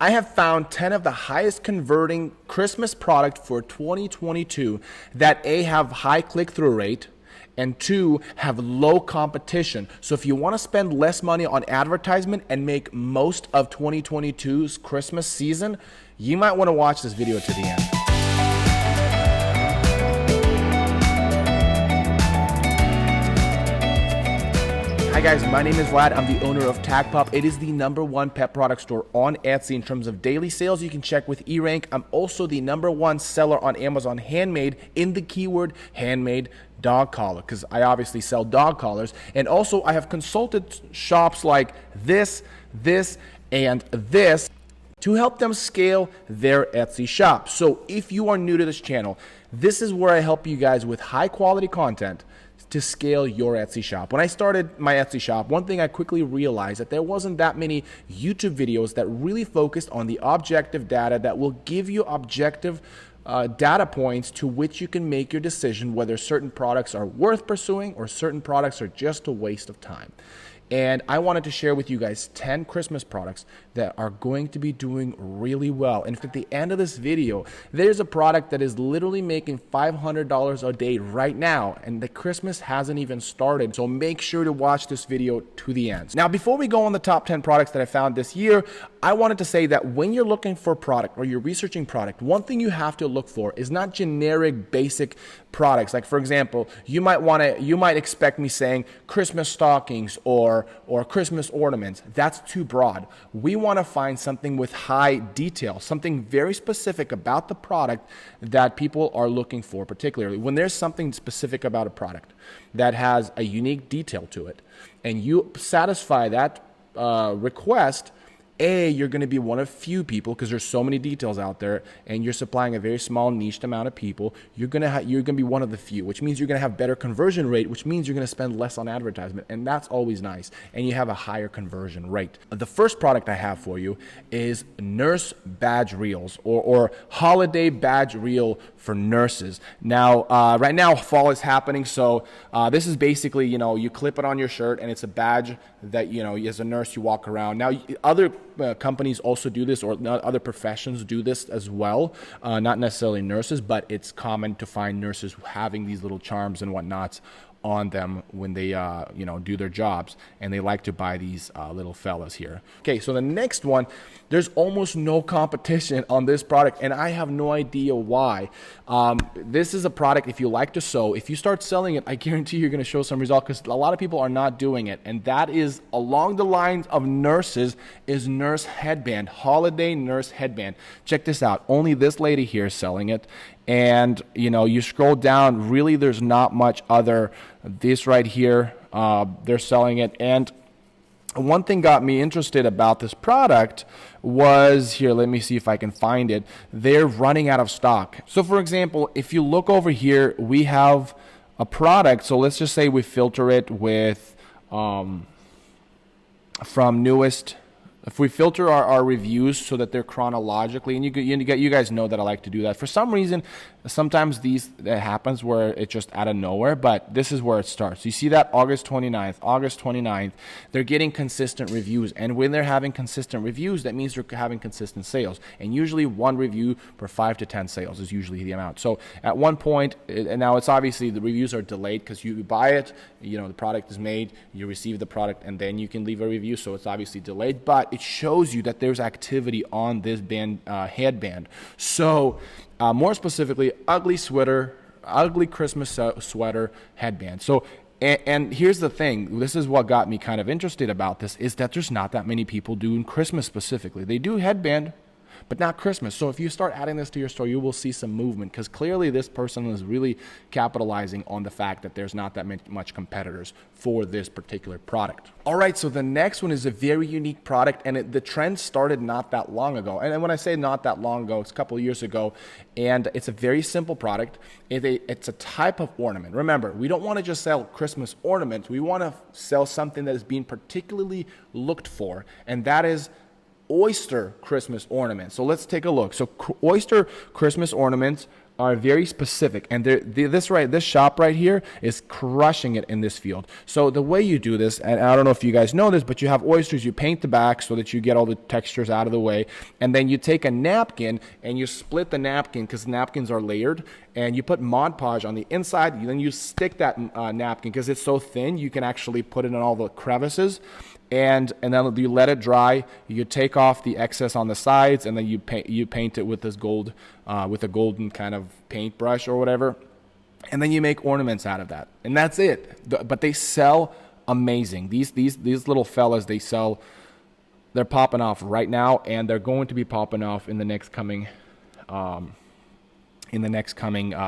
I have found 10 of the highest converting Christmas product for 2022 that A, have high click-through rate, and 2, have low competition. So if you want to spend less money on advertisement and make most of 2022's Christmas season, you might want to watch this video to the end. Hi guys, my name is Vlad. I'm the owner of Tag Pop. It is the #1 pet product store on Etsy in terms of daily sales. You can check with E-Rank. I'm also the #1 seller on Amazon Handmade in the keyword handmade dog collar, because I obviously sell dog collars. And also I have consulted shops like this, and this to help them scale their Etsy shop. So if you are new to this channel, this is where I help you guys with high quality content to scale your Etsy shop. When I started my Etsy shop, one thing I quickly realized that there wasn't that many YouTube videos that really focused on the objective data that will give you objective data points to which you can make your decision whether certain products are worth pursuing or certain products are just a waste of time. And I wanted to share with you guys 10 Christmas products that are going to be doing really well. And at the end of this video, there's a product that is literally making $500 a day right now, and the Christmas hasn't even started. So make sure to watch this video to the end. Now, before we go on the top 10 products that I found this year, I wanted to say that when you're looking for a product or you're researching product, one thing you have to look for is not generic basic products. Like for example, you might expect me saying Christmas stockings or Christmas ornaments. That's too broad. We want to find something with high detail, something very specific about the product that people are looking for, particularly when there's something specific about a product that has a unique detail to it, and you satisfy that request. You're going to be one of few people because there's so many details out there, and you're supplying a very small niched amount of people. You're going to be one of the few, which means you're going to have better conversion rate, which means you're going to spend less on advertisement, and that's always nice. And you have a higher conversion rate. The first product I have for you is nurse badge reels or holiday badge reel for nurses. Now, right now fall is happening, so this is basically, you clip it on your shirt, and it's a badge that, as a nurse you walk around. Now, other companies also do this, or other professions do this as well, not necessarily nurses, but it's common to find nurses having these little charms and whatnots on them when they do their jobs, and they like to buy these little fellas here. Okay, so the next one, there's almost no competition on this product, and I have no idea why. This is a product, if you like to sew, if you start selling it, I guarantee you're going to show some result, because a lot of people are not doing it, and that is along the lines of nurses, is nurse headband, holiday nurse headband. Check this out. Only this lady here is selling it. And you scroll down, really there's not much other. This right here, they're selling it. And one thing got me interested about this product was, here, let me see if I can find it. They're running out of stock. So for example, if you look over here, we have a product. So let's just say we filter it with from newest. If we filter our reviews so that they're chronologically, and you guys know that I like to do that. For some reason, sometimes that happens where it's just out of nowhere, but this is where it starts. You see that August 29th, they're getting consistent reviews. And when they're having consistent reviews, that means they're having consistent sales. And usually one review per 5 to 10 sales is usually the amount. So at one point, and now it's obviously the reviews are delayed because you buy it, the product is made, you receive the product, and then you can leave a review. So it's obviously delayed, but it shows you that there's activity on this headband. So more specifically, ugly Christmas sweater headband. So and here's the thing, this is what got me kind of interested about this, is that there's not that many people doing Christmas specifically. They do headband, but not Christmas. So if you start adding this to your store, you will see some movement, because clearly this person is really capitalizing on the fact that there's not that much competitors for this particular product. All right, so the next one is a very unique product, and the trend started not that long ago. And when I say not that long ago, it's a couple of years ago, and it's a very simple product. It's a type of ornament. Remember, we don't want to just sell Christmas ornaments. We want to sell something that is being particularly looked for, and that is Oyster Christmas ornaments. So let's take a look. So Oyster Christmas ornaments are very specific, and this shop right here is crushing it in this field. So the way you do this, and I don't know if you guys know this, but you have oysters, you paint the back so that you get all the textures out of the way, and then you take a napkin and you split the napkin, because napkins are layered, and you put Mod Podge on the inside. Then you stick that napkin, because it's so thin you can actually put it in all the crevices, and then you let it dry. You take off the excess on the sides, and then you paint it with this gold, with a golden kind of paintbrush or whatever, and then you make ornaments out of that, and that's it. But they sell amazing. These little fellas, they're popping off right now, and they're going to be popping off in the next coming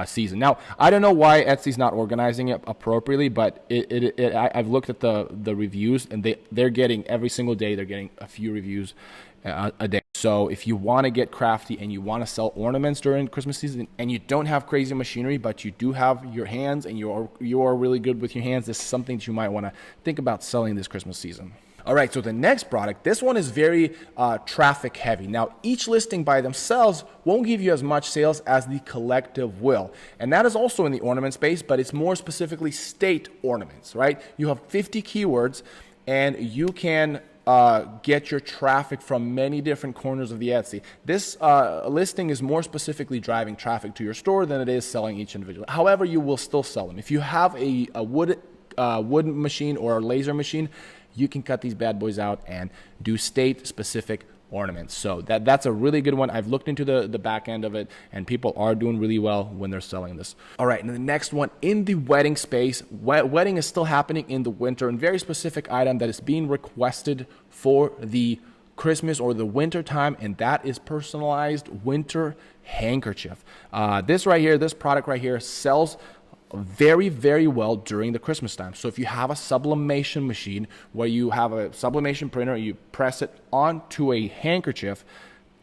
season. Now, I don't know why Etsy's not organizing it appropriately, but I've looked at the reviews, and they're getting, every single day, they're getting a few reviews a day. So if you want to get crafty and you want to sell ornaments during Christmas season, and you don't have crazy machinery, but you do have your hands, and you are really good with your hands, this is something that you might want to think about selling this Christmas season. All right, so the next product, this one is very traffic heavy. Now, each listing by themselves won't give you as much sales as the collective will. And that is also in the ornament space, but it's more specifically state ornaments, right? You have 50 keywords, and you can get your traffic from many different corners of the Etsy. This listing is more specifically driving traffic to your store than it is selling each individual. However, you will still sell them. If you have a wood machine or a laser machine, you can cut these bad boys out and do state-specific ornaments. So that's a really good one. I've looked into the back end of it, and people are doing really well when they're selling this. All right, and the next one, in the wedding space, wedding is still happening in the winter, and very specific item that is being requested for the Christmas or the winter time, and that is personalized winter handkerchief. This product right here sells very, very well during the Christmas time. So if you have a sublimation machine where you have a sublimation printer, you press it onto a handkerchief,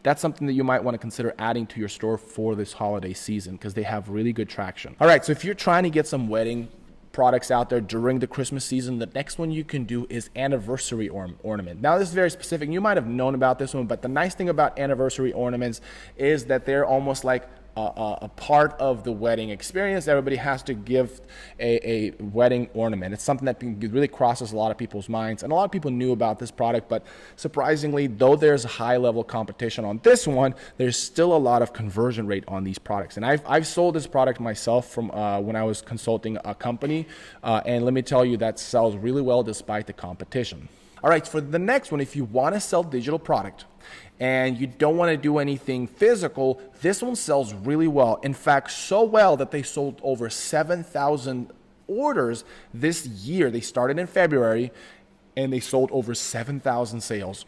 that's something that you might want to consider adding to your store for this holiday season, because they have really good traction. All right, so if you're trying to get some wedding products out there during the Christmas season, the next one you can do is anniversary ornament. Now, this is very specific. You might have known about this one, but the nice thing about anniversary ornaments is that they're almost like a part of the wedding experience. Everybody has to give a wedding ornament. It's something that really crosses a lot of people's minds, and a lot of people knew about this product, but surprisingly, though there's a high level competition on this one, there's still a lot of conversion rate on these products. And I've sold this product myself from when I was consulting a company, and let me tell you, that sells really well despite the competition. All right, for the next one, if you want to sell digital product and you don't want to do anything physical, this one sells really well. In fact, so well that they sold over 7,000 orders this year. They started in February, and they sold over 7,000 sales.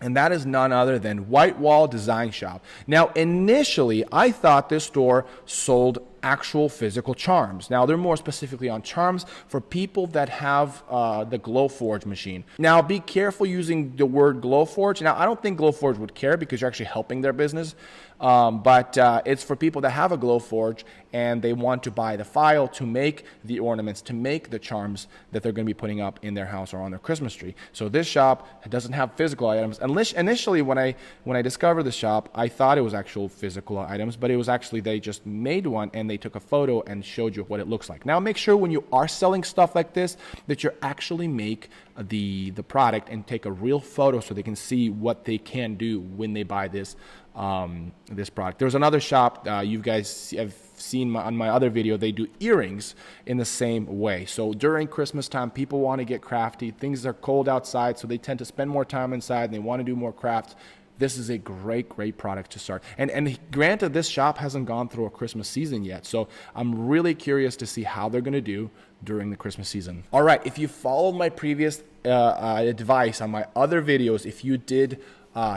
And that is none other than White Wall Design Shop. Now, initially, I thought this store sold actual physical charms. Now, they're more specifically on charms for people that have the Glowforge machine. Now, be careful using the word Glowforge. Now, I don't think Glowforge would care, because you're actually helping their business. But it's for people that have a Glowforge and they want to buy the file to make the ornaments, to make the charms that they're going to be putting up in their house or on their Christmas tree. So this shop doesn't have physical items. Initially, when I discovered the shop, I thought it was actual physical items, but it was actually they just made one and they took a photo and showed you what it looks like. Now, make sure when you are selling stuff like this that you actually make the product and take a real photo so they can see what they can do when they buy this product. There's another shop you guys have seen on my other video. They do earrings in the same way. So during Christmas time, people want to get crafty. Things are cold outside, so they tend to spend more time inside and they want to do more crafts. This is a great product to start. And granted, this shop hasn't gone through a Christmas season yet, so I'm really curious to see how they're going to do during the Christmas season. All right, if you followed my previous advice on my other videos, if you did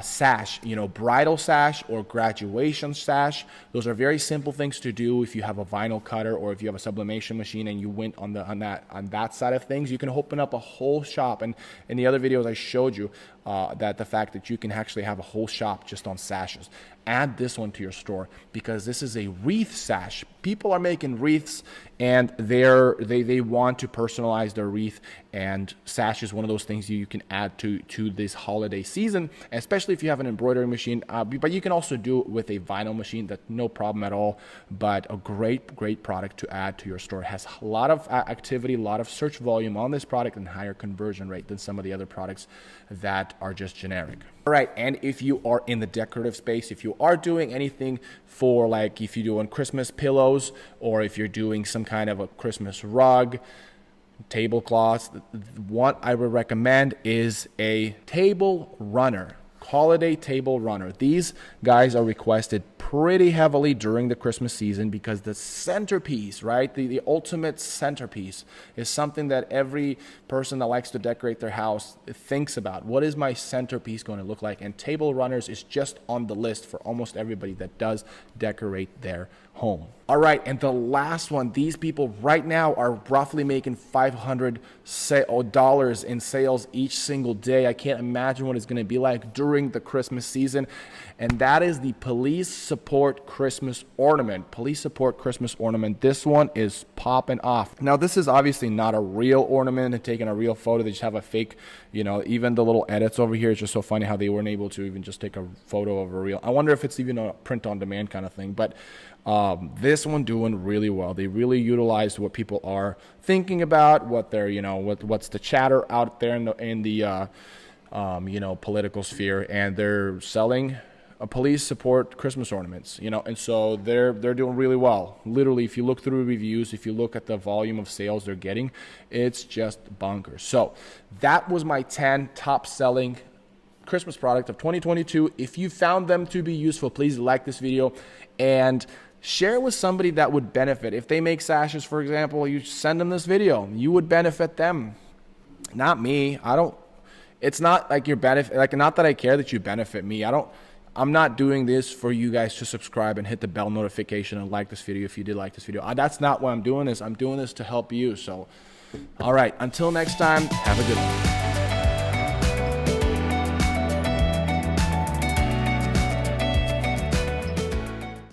sash, bridal sash or graduation sash, those are very simple things to do. If you have a vinyl cutter or if you have a sublimation machine and you went on that side of things, you can open up a whole shop. And in the other videos I showed you, that the fact that you can actually have a whole shop just on sashes. Add this one to your store because this is a wreath sash. People are making wreaths and they want to personalize their wreath, and sash is one of those things you can add to this holiday season, especially if you have an embroidery machine. But you can also do it with a vinyl machine. That's no problem at all. But a great product to add to your store. It has a lot of activity, a lot of search volume on this product, and higher conversion rate than some of the other products that are just generic. All right, and if you are in the decorative space, if you are doing anything for, like, if you're doing Christmas pillows, or if you're doing some kind of a Christmas rug, tablecloths, what I would recommend is a table runner. Holiday table runner. These guys are requested pretty heavily during the Christmas season because the centerpiece, right? The ultimate centerpiece is something that every person that likes to decorate their house thinks about. What is my centerpiece going to look like? And table runners is just on the list for almost everybody that does decorate their home. All right, and the last one, these people right now are roughly making $500 in sales each single day. I can't imagine what it's going to be like during the Christmas season. And that is the Police Support Christmas Ornament. Police Support Christmas Ornament. This one is popping off. Now, this is obviously not a real ornament and taking a real photo. They just have a fake, even the little edits over here. It's just so funny how they weren't able to even just take a photo of a real. I wonder if it's even a print on demand kind of thing. But this one doing really well. They really utilized what people are thinking about, what they're, what's the chatter out there in the political sphere, and they're selling police support Christmas ornaments, and so they're doing really well. Literally, if you look through reviews, if you look at the volume of sales they're getting, it's just bonkers. So that was my 10 top selling Christmas product of 2022. If you found them to be useful, please like this video and share it with somebody that would benefit. If they make sashes, for example, you send them this video. You would benefit them, not me. It's not like your benefit. Like, not that I care that you benefit me. I'm not doing this for you guys to subscribe and hit the bell notification and like this video if you did like this video. That's not why I'm doing this. I'm doing this to help you. So, all right, until next time, have a good one.